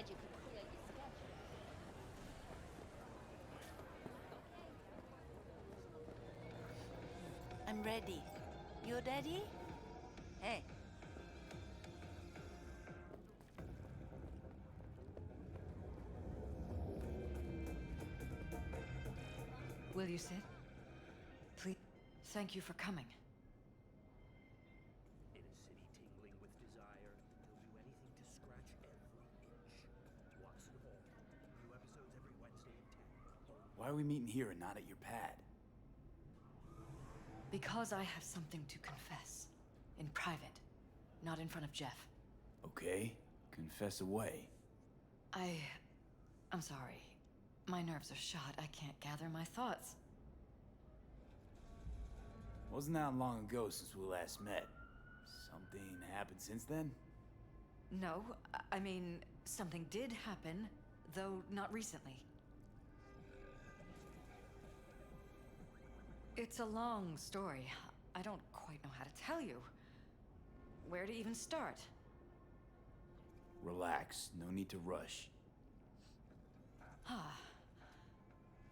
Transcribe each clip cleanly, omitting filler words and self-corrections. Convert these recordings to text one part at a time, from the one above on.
glad you could clear your schedule. I'm ready. You ready? Hey. Will you sit? Please. Thank you for coming. In a city tingling with desire, they'll do anything to scratch every itch. Watson Hall. New episodes every Wednesday at 10. Why are we meeting here and not at your pad? Because I have something to confess. In private. Not in front of Jeff. Okay, confess away. I'm sorry. My nerves are shot. I can't gather my thoughts. Wasn't that long ago since we last met? Something happened since then? No, I mean, something did happen, though not recently. It's a long story. I don't quite know how to tell you. Where to even start? Relax, no need to rush.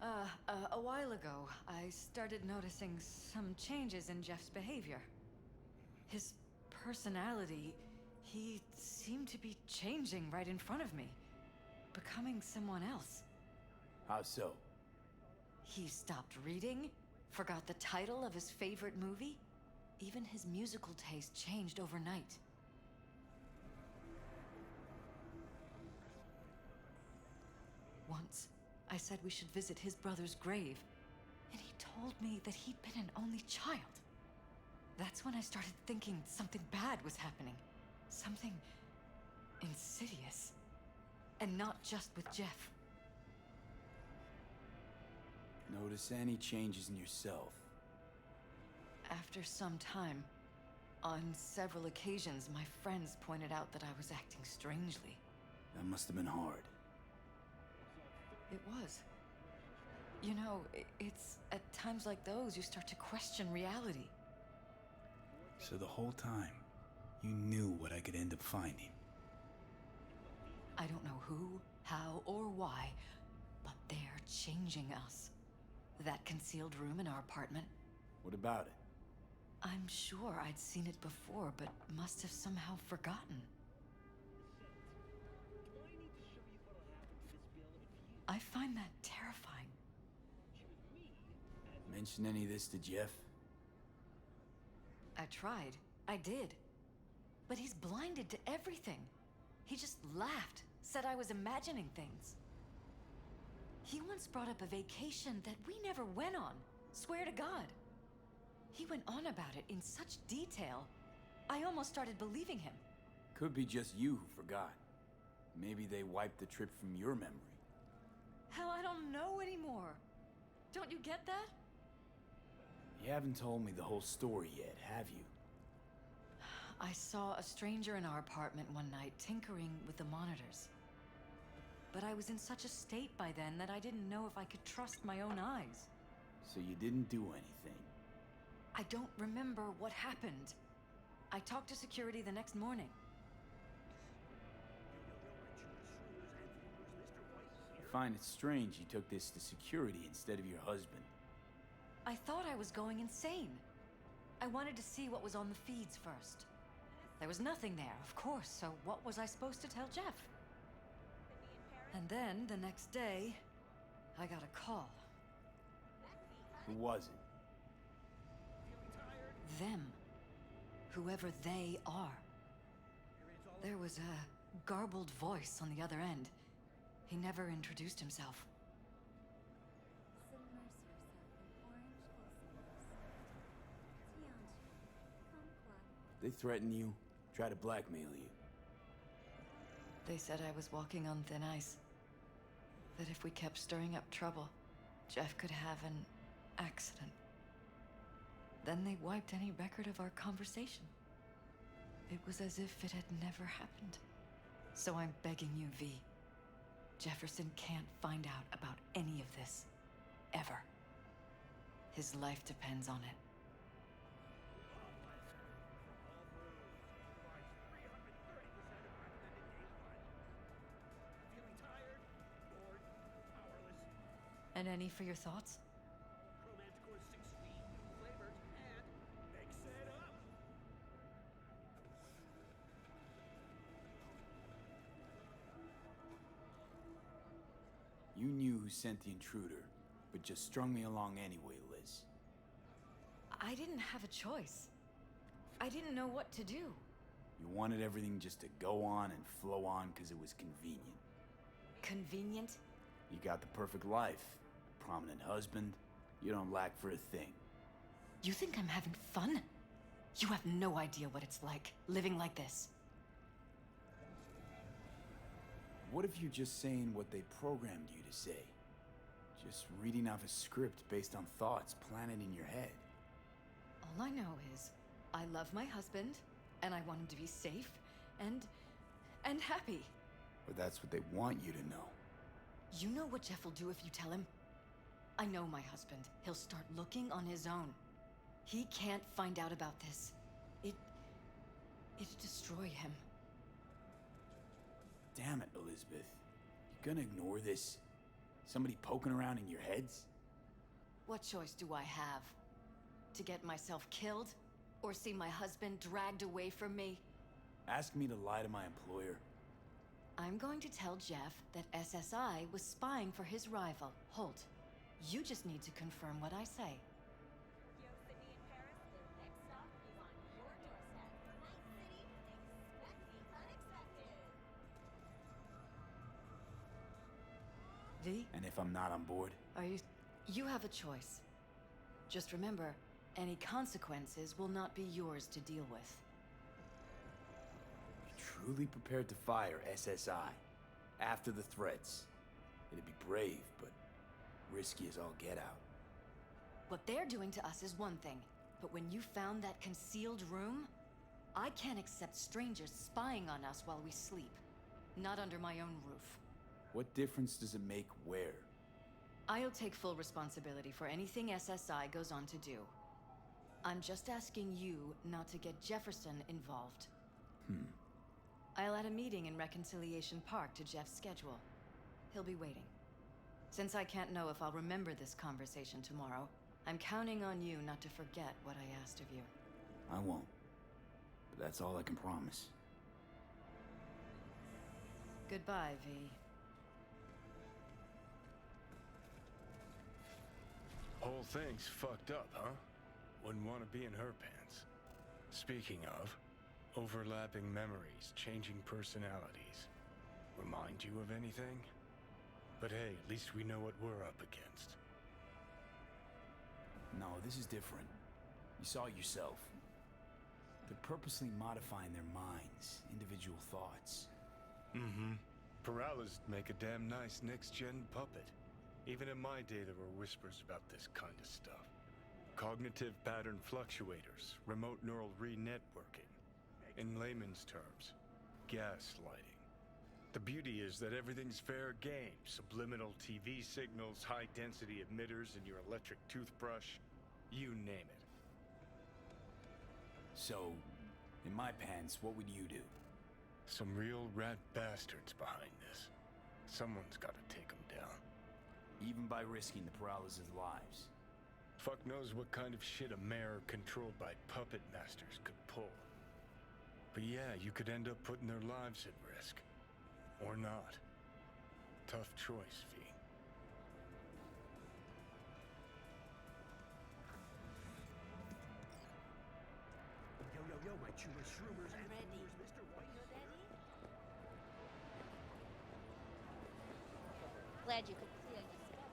A while ago, I started noticing some changes in Jeff's behavior. His personality, he seemed to be changing right in front of me. Becoming someone else. How so? He stopped reading, forgot the title of his favorite movie. Even his musical taste changed overnight. Once, I said we should visit his brother's grave, and he told me that he'd been an only child. That's when I started thinking something bad was happening. Something insidious. And not just with Jeff. Notice any changes in yourself? After some time, on several occasions, my friends pointed out that I was acting strangely. That must have been hard. It was. You know, it's at times like those you start to question reality. So the whole time, you knew what I could end up finding. I don't know who, how, or why, but they're changing us. That concealed room in our apartment, What about it? I'm sure I'd seen it before, but must have somehow forgotten. I find that terrifying. Mention any of this to Jeff? I tried. I did. But he's blinded to everything. He just laughed, said I was imagining things. He once brought up a vacation that we never went on. Swear to God. He went on about it in such detail, I almost started believing him. Could be just you who forgot. Maybe they wiped the trip from your memory. Hell, I don't know anymore. Don't you get that? You haven't told me the whole story yet, have you? I saw a stranger in our apartment one night tinkering with the monitors. But I was in such a state by then that I didn't know if I could trust my own eyes. So you didn't do anything? I don't remember what happened. I talked to security the next morning. I find it strange you took this to security instead of your husband. I thought I was going insane. I wanted to see what was on the feeds first. There was nothing there, of course, so what was I supposed to tell Jeff? And then, the next day, I got a call. Who was it? Them. Whoever they are. There was a garbled voice on the other end. He never introduced himself. They threaten you, try to blackmail you. They said I was walking on thin ice. That if we kept stirring up trouble, Jeff could have an accident. Then they wiped any record of our conversation. It was as if it had never happened. So I'm begging you, V. Jefferson can't find out about any of this. Ever. His life depends on it. penny for your thoughts? Romanticore 16 new flavors and mix it up. You knew who sent the intruder, but just strung me along anyway, Liz. I didn't have a choice. I didn't know what to do. You wanted everything just to go on and flow on because it was convenient. Convenient? You got the perfect life. Prominent husband. You don't lack for a thing. You think I'm having fun? You have no idea what it's like, living like this. What if you're just saying what they programmed you to say? Just reading off a script based on thoughts planted in your head. All I know is, I love my husband, and I want him to be safe, and happy. But that's what they want you to know. You know what Jeff will do if you tell him? I know my husband. He'll start looking on his own. He can't find out about this. It'd destroy him. Damn it, Elizabeth. You gonna ignore this? Somebody poking around in your heads? What choice do I have? To get myself killed? Or see my husband dragged away from me? Ask me to lie to my employer? I'm going to tell Jeff that SSI was spying for his rival, Holt. You just need to confirm what I say. Yo, Sydney in Paris, their next stop is on your doorstep. Night City, expect the unexpected. V? And if I'm not on board? You have a choice. Just remember, any consequences will not be yours to deal with. Truly prepared to fire SSI after the threats. It'd be brave, but risky as all get out. What they're doing to us is one thing, but when you found that concealed room, I can't accept strangers spying on us while we sleep. Not under my own roof. What difference does it make where? I'll take full responsibility for anything SSI goes on to do. I'm just asking you not to get Jefferson involved. I'll add a meeting in Reconciliation Park to Jeff's schedule. He'll be waiting. Since I can't know if I'll remember this conversation tomorrow, I'm counting on you not to forget what I asked of you. I won't. But that's all I can promise. Goodbye, V. Whole thing's fucked up, huh? Wouldn't want to be in her pants. Speaking of, overlapping memories, changing personalities. Remind you of anything? But hey, at least we know what we're up against. No, this is different. You saw it yourself. They're purposely modifying their minds, individual thoughts. Peralez make a damn nice next-gen puppet. Even in my day, there were whispers about this kind of stuff. Cognitive pattern fluctuators, remote neural re-networking. In layman's terms, gaslighting. The beauty is that everything's fair game. Subliminal TV signals, high-density emitters in your electric toothbrush. You name it. So, in my pants, what would you do? Some real rat bastards behind this. Someone's gotta take them down. Even by risking the Peralez's lives. Fuck knows what kind of shit a mayor controlled by puppet masters could pull. But yeah, you could end up putting their lives at risk. Or not. Tough choice, V. Yo, my chewers, shroomers, and Ready. boomers, Mr. White. You ready? Glad you could clear your schedule.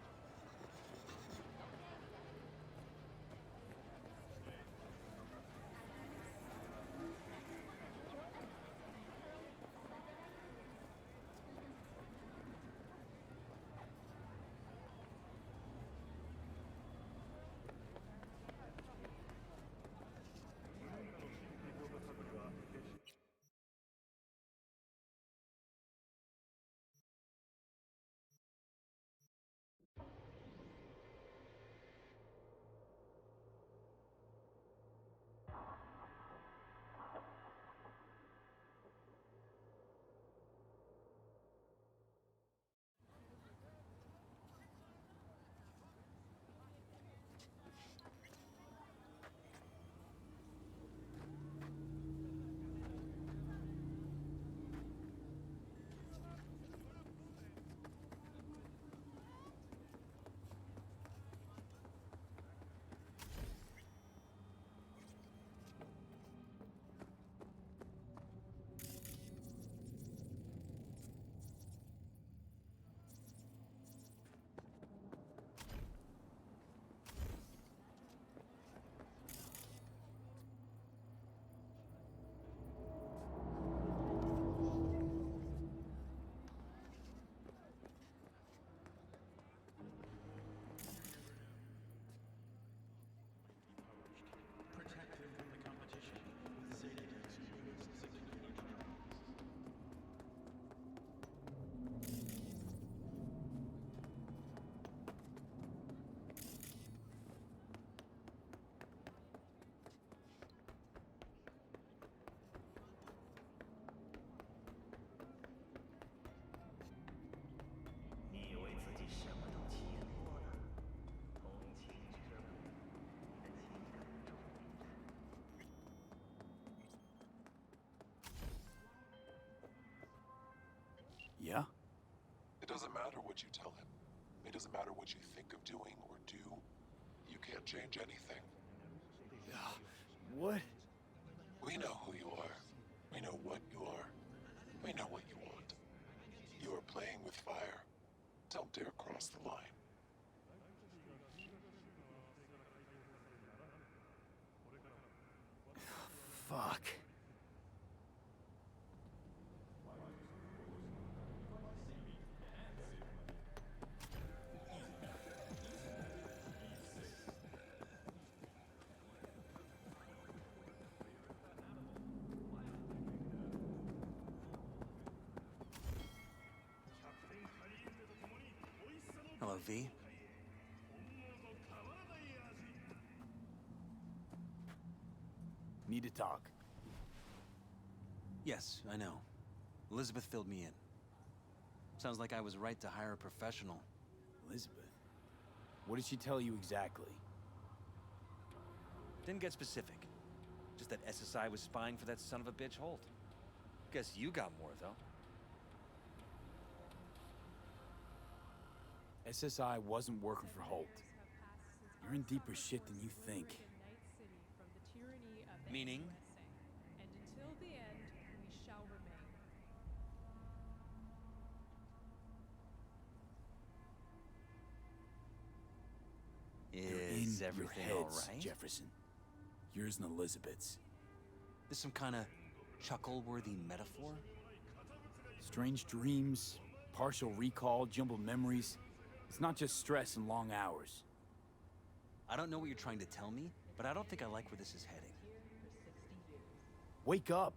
what you tell him. It doesn't matter what you think of doing or do. You can't change anything. What? We know who you are. We know what you are. We know what you want. You are playing with fire. Don't dare cross the line. Fuck. Hello, V. Need to talk. Yes, I know. Elizabeth filled me in. Sounds like I was right to hire a professional. Elizabeth? What did she tell you exactly? Didn't get specific. Just that SSI was spying for that son of a bitch Holt. Guess you got more, though. SSI wasn't working for Holt. You're in deeper shit than you think. Meaning? And until the end, we shall remain. Is in everything your all heads, right? Jefferson. Yours and Elizabeth's. This some kind of chuckle-worthy metaphor? Strange dreams, partial recall, jumbled memories. It's not just stress and long hours. I don't know what you're trying to tell me, but I don't think I like where this is heading. Wake up.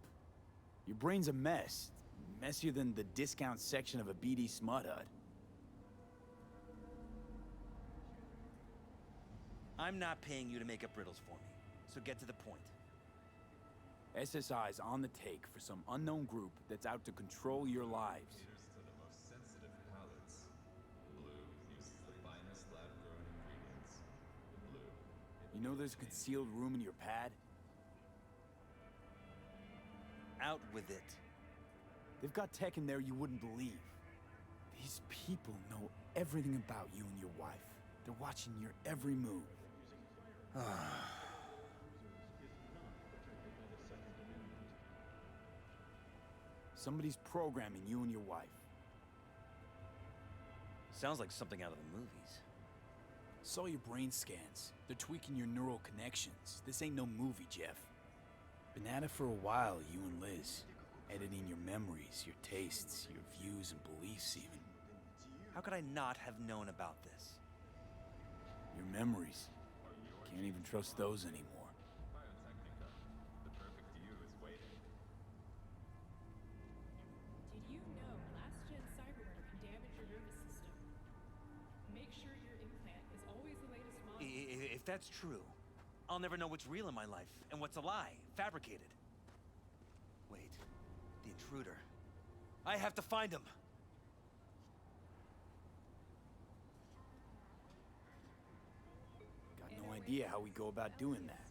Your brain's a mess. Messier than the discount section of a BD smut hut. I'm not paying you to make up riddles for me, so get to the point. SSI's on the take for some unknown group that's out to control your lives. Caters to the most sensitive palates. Blue uses the finest lab-grown ingredients. Blue. You know there's a concealed room in your pad? Out with it. They've got tech in there you wouldn't believe. These people know everything about you and your wife. They're watching your every move. Somebody's programming you and your wife. Sounds like something out of the movies. Saw your brain scans. They're tweaking your neural connections. This ain't no movie, Jeff. Been at it for a while, you and Liz. Editing your memories, your tastes, your views and beliefs even. How could I not have known about this? Your memories. Can't even trust those anymore. Biotechnica. The perfect you is waiting. Did you know last-gen Cyberpunk can damage your nervous system? Make sure your implant is always the latest model. If that's true, I'll never know what's real in my life and what's a lie, fabricated. Wait, the intruder. I have to find him. Got no idea how we go about doing that.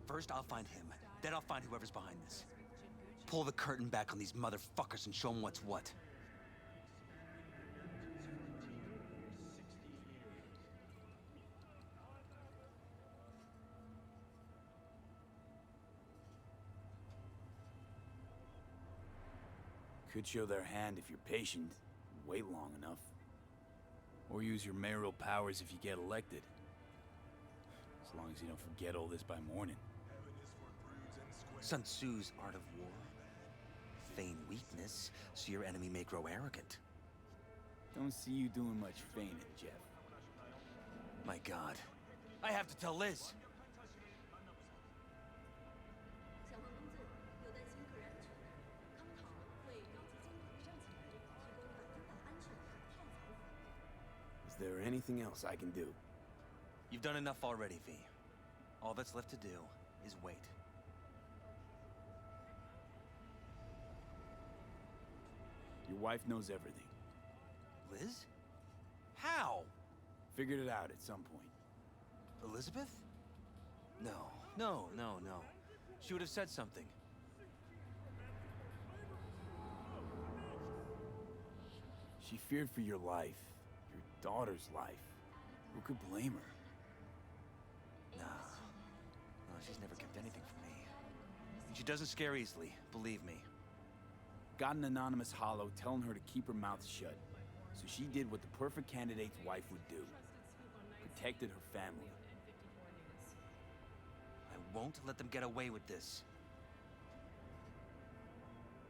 First, I'll find him. Then I'll find whoever's behind this. Pull the curtain back on these motherfuckers and show them what's what. Could show their hand if you're patient, wait long enough. Or use your mayoral powers if you get elected. As long as you don't forget all this by morning. Sun Tzu's art of war. Feign weakness, so your enemy may grow arrogant. Don't see you doing much feigning, Jeff. My God. I have to tell Liz. 相关公证又担心个人安全，康讨为高级监管上层人提供百分百安全卡片财服务。 Is there anything else I can do? You've done enough already, V. All that's left to do is wait. Your wife knows everything. Liz? How? Figured it out at some point. Elizabeth? No. She would have said something. She feared for your life, your daughter's life. Who could blame her? No. No, she's never kept anything from me. And she doesn't scare easily, believe me. Got an anonymous hollow telling her to keep her mouth shut. So she did what the perfect candidate's wife would do. Protected her family. I won't let them get away with this.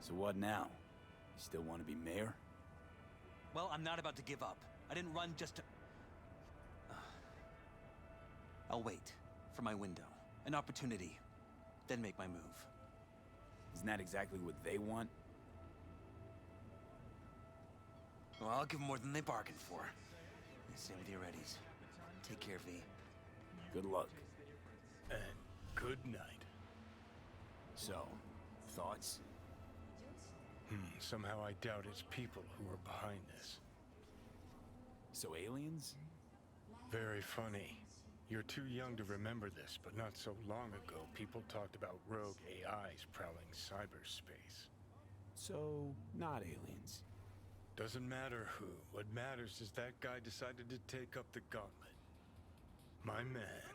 So what now? You still want to be mayor? Well, I'm not about to give up. I didn't run just to... I'll wait for my window. An opportunity. Then make my move. Isn't that exactly what they want? Well, I'll give them more than they bargained for. Same with your Eddies. Take care, V. Good luck. And good night. So, thoughts? Somehow I doubt it's people who are behind this. So aliens? Very funny. You're too young to remember this, but not so long ago, people talked about rogue AIs prowling cyberspace. So, not aliens. Doesn't matter who. What matters is that guy decided to take up the gauntlet. My man.